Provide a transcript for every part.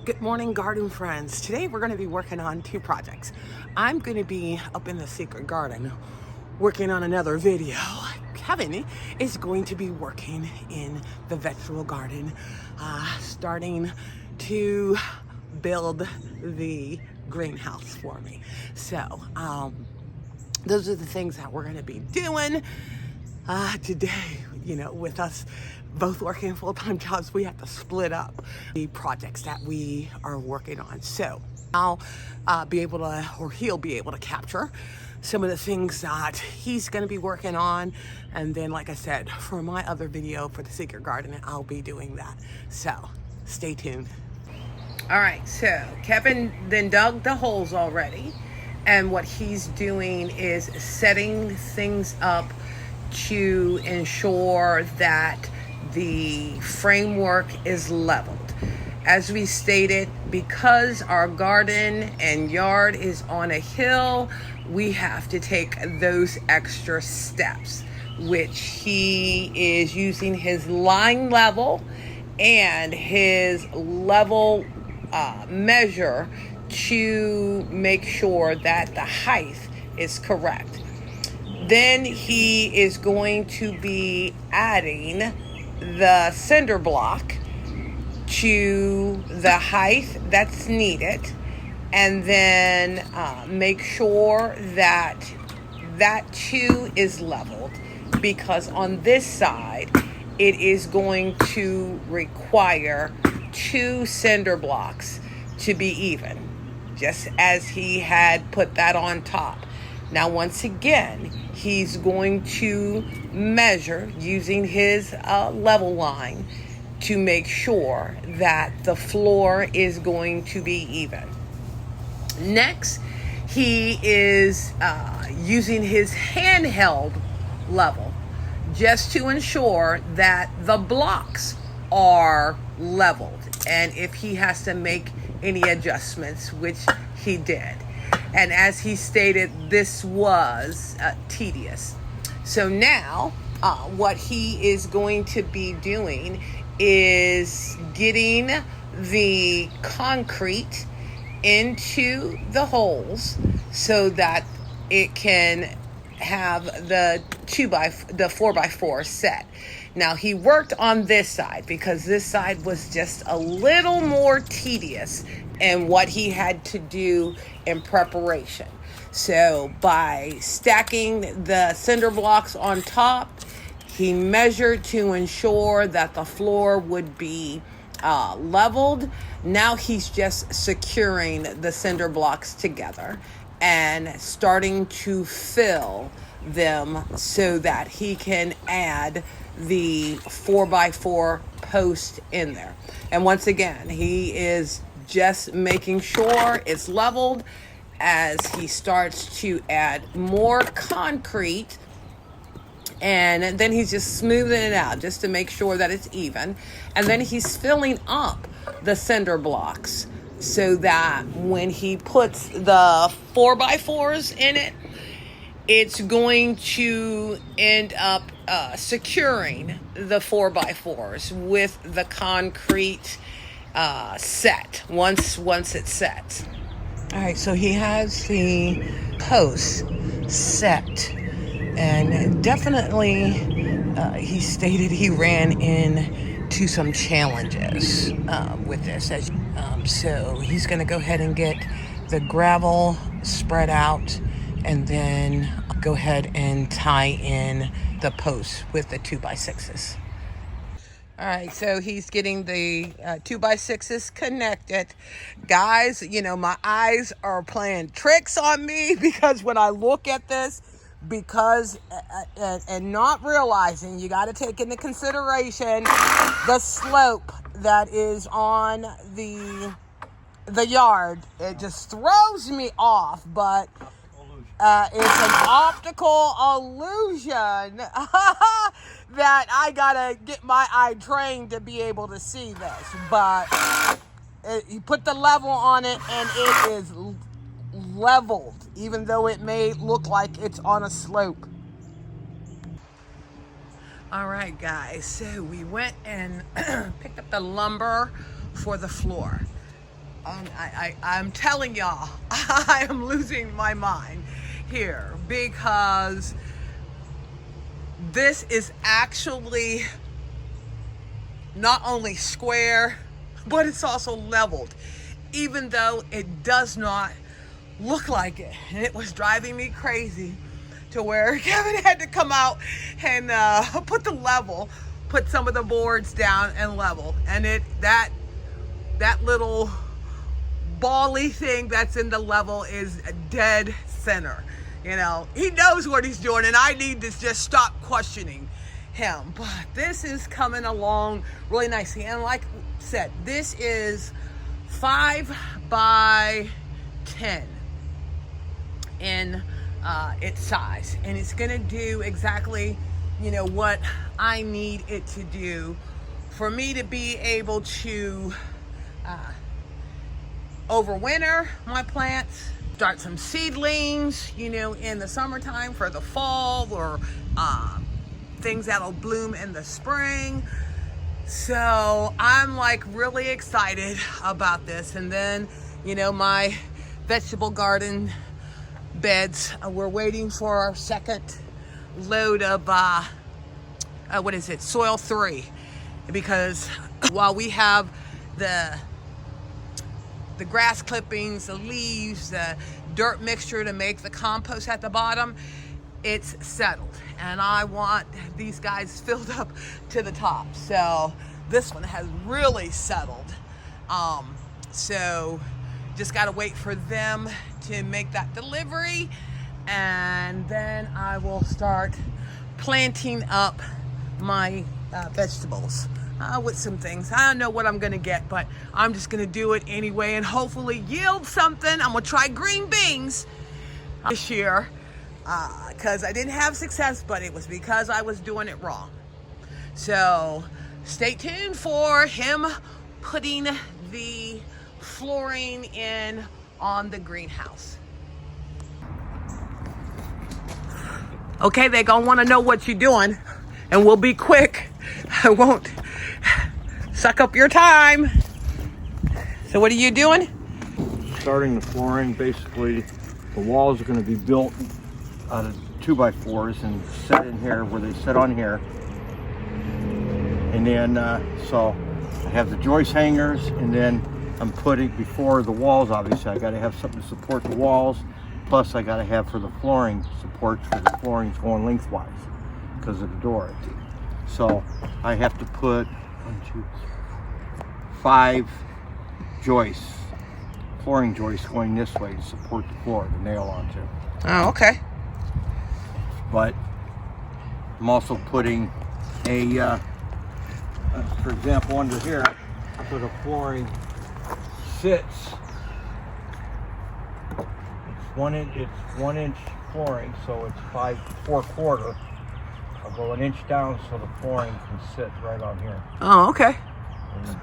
Good morning, garden friends. Today we're going to be working on two projects. I'm going to be up in the secret garden working on another video. Kevin is going to be working in the vegetable garden, starting to build the greenhouse for me. So those are the things that we're going to be doing today. You know, with us both working full-time jobs, we have to split up the projects that we are working on. So I'll be able to, or he'll be able to capture some of the things that he's going to be working on. And then, like I said, for my other video for the secret garden, I'll be doing that. So stay tuned. All right, so Kevin then dug the holes already. And what he's doing is setting things up to ensure that the framework is leveled. As we stated, because our garden and yard is on a hill, we have to take those extra steps, which he is using his line level and his level measure to make sure that the height is correct. Then he is going to be adding the cinder block to the height that's needed, and then make sure that that too is leveled, because on this side it is going to require 2 cinder blocks to be even, just as he had put that on top. Now, once again, he's going to measure using his level line to make sure that the floor is going to be even. Next, he is using his handheld level just to ensure that the blocks are leveled, and if he has to make any adjustments, which he did. And as he stated, this was tedious. So now what he is going to be doing is getting the concrete into the holes so that it can have the 4x4 set. Now, he worked on this side because this side was just a little more tedious in what he had to do in preparation. So by stacking the cinder blocks on top, he measured to ensure that the floor would be leveled. Now he's just securing the cinder blocks together and starting to fill them so that he can add the 4x4 post in there. And once again, he is just making sure it's leveled as he starts to add more concrete, and then he's just smoothing it out just to make sure that it's even. And then he's filling up the cinder blocks so that when he puts the 4x4s in it, it's going to end up securing the 4x4s with the concrete set once it sets. All right, so he has the posts set, and definitely he stated he ran into some challenges with this. So he's going to go ahead and get the gravel spread out, and then go ahead and tie in the posts with the 2x6s. All right, so he's getting the 2x6s connected. Guys, you know, my eyes are playing tricks on me because when I look at this, and not realizing, you got to take into consideration the slope that is on the yard. It just throws me off, but it's an optical illusion that I gotta get my eye trained to be able to see this. But you put the level on it and it is leveled, even though it may look like it's on a slope. All right, guys, so we went and picked up the lumber for the floor. I'm telling y'all, I am losing my mind here because this is actually not only square, but it's also leveled, even though it does not look like it. And it was driving me crazy to where Kevin had to come out and put some of the boards down and level. And that little bally thing that's in the level is dead center. You know, he knows what he's doing, and I need to just stop questioning him. But this is coming along really nicely. And like I said, this is 5 by 10 in its size, and it's gonna do exactly, you know, what I need it to do for me to be able to overwinter my plants, start some seedlings, you know, in the summertime for the fall, or things that'll bloom in the spring. So I'm like really excited about this. And then, you know, my vegetable garden beds, we're waiting for our second load of soil 3, because while we have the grass clippings, the leaves, the dirt mixture to make the compost at the bottom, it's settled, and I want these guys filled up to the top. So this one has really settled. So just got to wait for them to make that delivery, and then I will start planting up my vegetables with some things. I don't know what I'm gonna get, but I'm just gonna do it anyway and hopefully yield something. I'm gonna try green beans this year because I didn't have success, but it was because I was doing it wrong. So stay tuned for him putting the flooring in on the greenhouse. Okay, they're gonna want to know what you're doing, and we'll be quick. I won't suck up your time. So what are you doing? Starting the flooring. Basically, the walls are going to be built out of 2x4s and set in here where they sit on here. And then, so I have the joist hangers, and then I'm putting, before the walls, obviously, I got to have something to support the walls. Plus, I got to have for the flooring supports for the floorings going lengthwise because of the door. So I have to put 5 joists, flooring joists going this way to support the floor to nail onto. Oh, okay. But I'm also putting a, for example, under here, where the flooring sits, it's 1 inch flooring, so it's 4/4. I'll go an inch down so the flooring can sit right on here. Oh, okay. And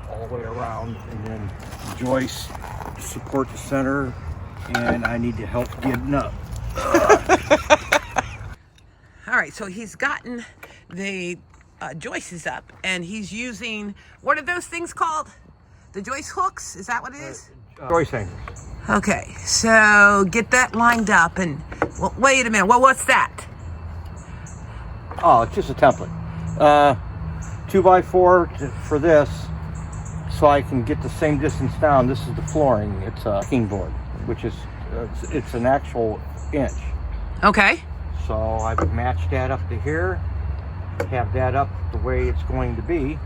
all the way around, and then joists to support the center, and I need to help getting up. All right, so he's gotten the joists up, and he's using, what are those things called? The joist hooks? Is that what it is? Joist hangers. Okay, so get that lined up, and well, wait a minute. Well, what's that? Oh, it's just a template. 2x4 for this, so I can get the same distance down. This is the flooring. It's a king board, which is it's an actual inch. Okay. So I would match that up to here, have that up the way it's going to be,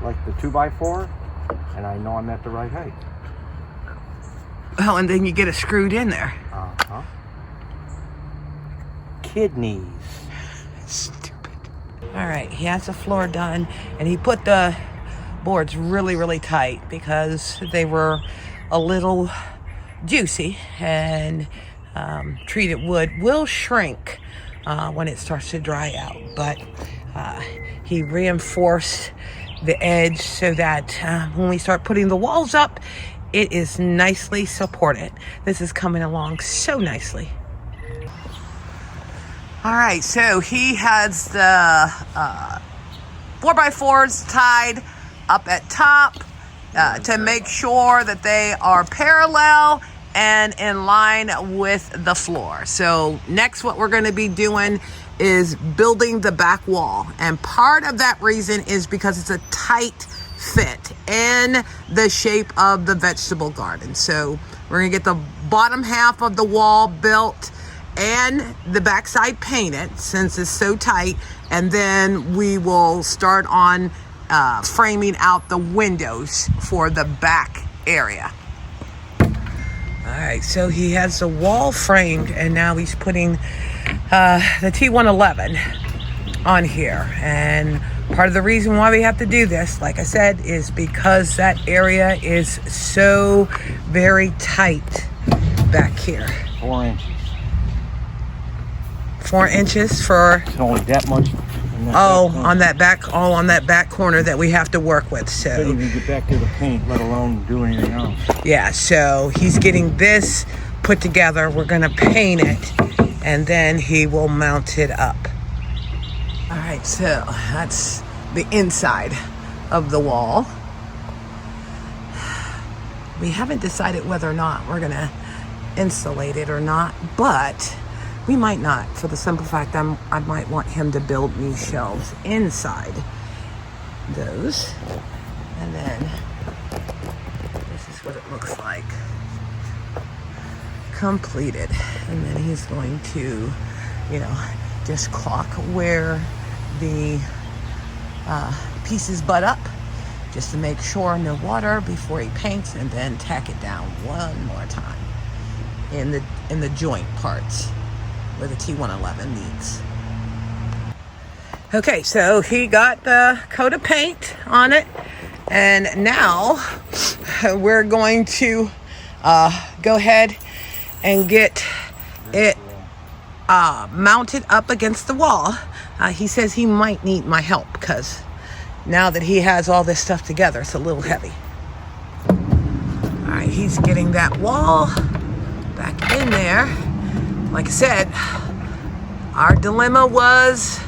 like the 2x4, and I know I'm at the right height. Oh, and then you get it screwed in there. Uh-huh. Kidneys. Stupid. All right, he has the floor done, and he put the boards really, really tight because they were a little juicy, and treated wood will shrink when it starts to dry out. But he reinforced the edge so that when we start putting the walls up, it is nicely supported. This is coming along so nicely. All right, so he has the 4x4s tied up at top, to make sure that they are parallel and in line with the floor. So next, what we're going to be doing is building the back wall. And part of that reason is because it's a tight fit in the shape of the vegetable garden. So we're going to get the bottom half of the wall built and the backside painted since it's so tight. And then we will start on framing out the windows for the back area. All right, so he has the wall framed, and now he's putting the T111 on here. And part of the reason why we have to do this, like I said, is because that area is so very tight back here. 4 inches. 4 inches for... It's only that much. On that back corner that we have to work with. So couldn't even get back to the paint, let alone do anything else. Yeah, so he's getting this put together. We're gonna paint it, and then he will mount it up. All right, so that's the inside of the wall. We haven't decided whether or not we're gonna insulate it or not, but we might not, for the simple fact I might want him to build new shelves inside those. And then this is what it looks like completed. And then he's going to, just clock where the pieces butt up, just to make sure no water before he paints, and then tack it down one more time in the joint parts where the T111 meets. Okay, so he got the coat of paint on it, and now we're going to go ahead and get it mounted up against the wall. He says he might need my help because now that he has all this stuff together, it's a little heavy. All right, he's getting that wall back in there. Like I said, our dilemma was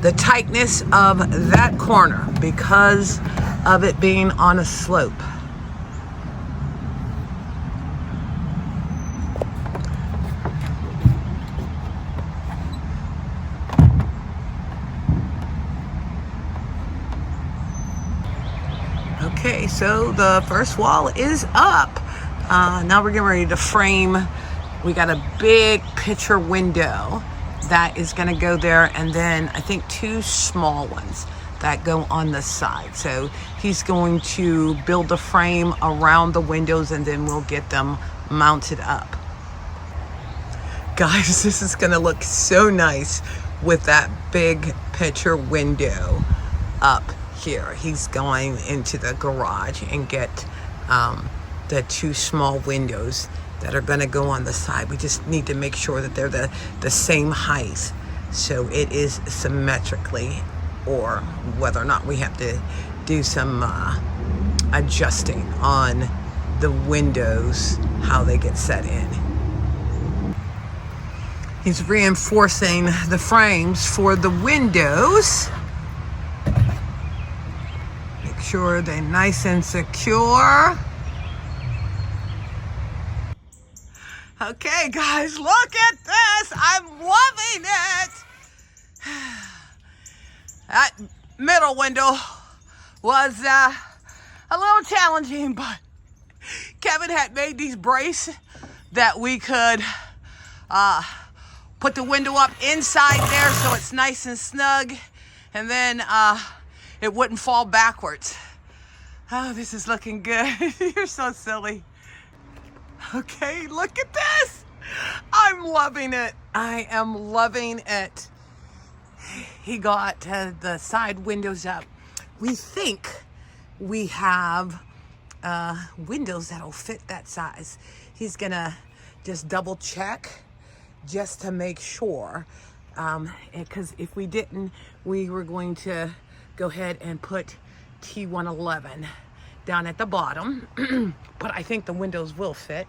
the tightness of that corner because of it being on a slope. Okay, so the first wall is up. Now we're getting ready to frame. We got a big picture window that is going to go there, and then I think 2 small ones that go on the side. So he's going to build a frame around the windows, and then we'll get them mounted up. Guys, this is going to look so nice with that big picture window up here. He's going into the garage and get the 2 small windows that are going to go on the side. We just need to make sure that they're the same height, so it is symmetrically, or whether or not we have to do some adjusting on the windows, how they get set in. He's reinforcing the frames for the windows. Make sure they're nice and secure. Okay, guys, look at this. I'm loving it. That middle window was a little challenging, but Kevin had made these braces that we could put the window up inside there so it's nice and snug, and then it wouldn't fall backwards. Oh, this is looking good. You're so silly. Okay, look at this. I'm loving it. I am loving it. He got the side windows up. We think we have windows that'll fit that size. He's gonna just double check just to make sure, because if we didn't, we were going to go ahead and put T111 down at the bottom, but I think the windows will fit.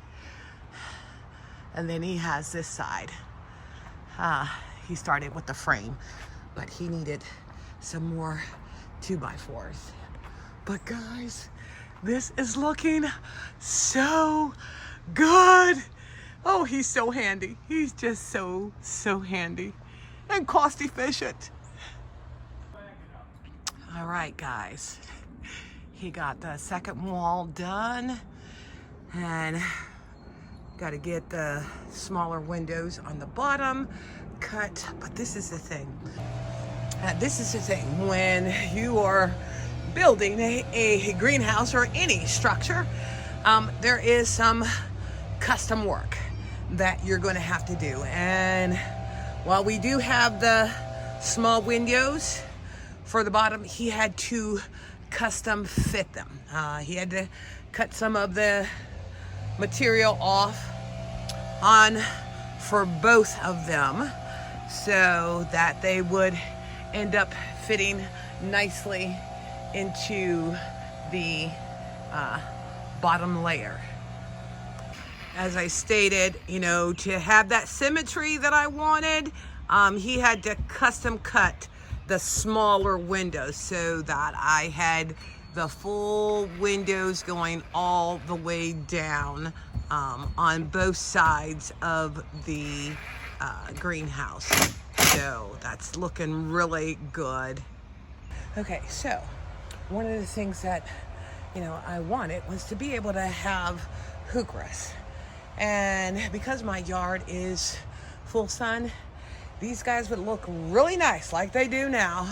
And then he has this side. He started with the frame, but he needed some more 2x4s. But guys, This is looking so good. Oh, he's so handy. He's just so handy and cost efficient. All right, guys. He got the second wall done, and got to get the smaller windows on the bottom cut. But this is the thing. When you are building a greenhouse or any structure, there is some custom work that you're going to have to do. And while we do have the small windows for the bottom, he had to custom fit them. He had to cut some of the material off for both of them so that they would end up fitting nicely into the bottom layer. As I stated, to have that symmetry that I wanted, he had to custom cut the smaller windows so that I had the full windows going all the way down on both sides of the greenhouse. So that's looking really good. Okay, so one of the things that I wanted was to be able to have heucheras. And because my yard is full sun, these guys would look really nice like they do now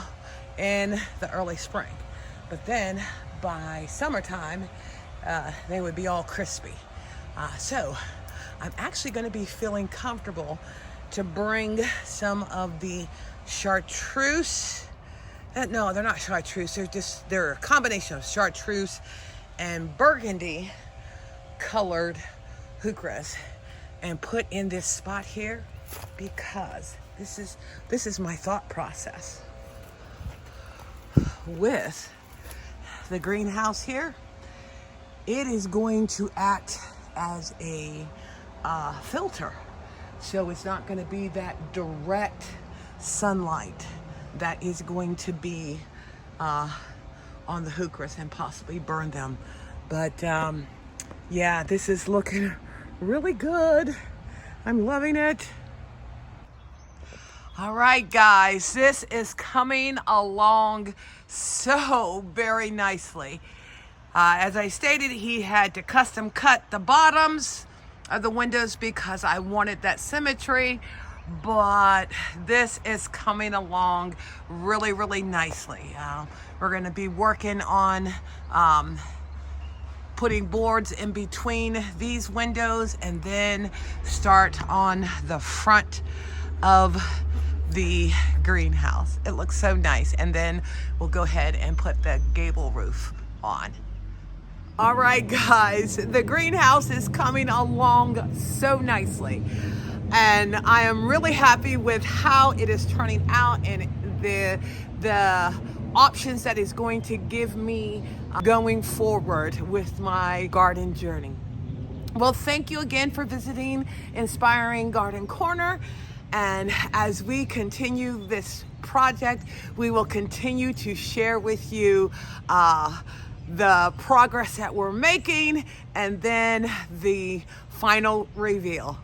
in the early spring. But then by summertime, they would be all crispy. So I'm actually going to be feeling comfortable to bring some of the chartreuse. No, they're not chartreuse. They're a combination of chartreuse and burgundy colored heucheras and put in this spot here, because this is my thought process with the greenhouse here. It is going to act as a filter, so it's not going to be that direct sunlight that is going to be on the heucheras and possibly burn them. But yeah, this is looking really good. I'm loving it. All right, guys, this is coming along so very nicely. As I stated, he had to custom cut the bottoms of the windows because I wanted that symmetry, but this is coming along really, really nicely. We're going to be working on putting boards in between these windows and then start on the front of the greenhouse. It looks so nice. And then we'll go ahead and put the gable roof on. All right, guys, the greenhouse is coming along so nicely. And I am really happy with how it is turning out and the options that is going to give me going forward with my garden journey. Well, thank you again for visiting Inspiring Garden Corner. And as we continue this project, we will continue to share with you the progress that we're making and then the final reveal.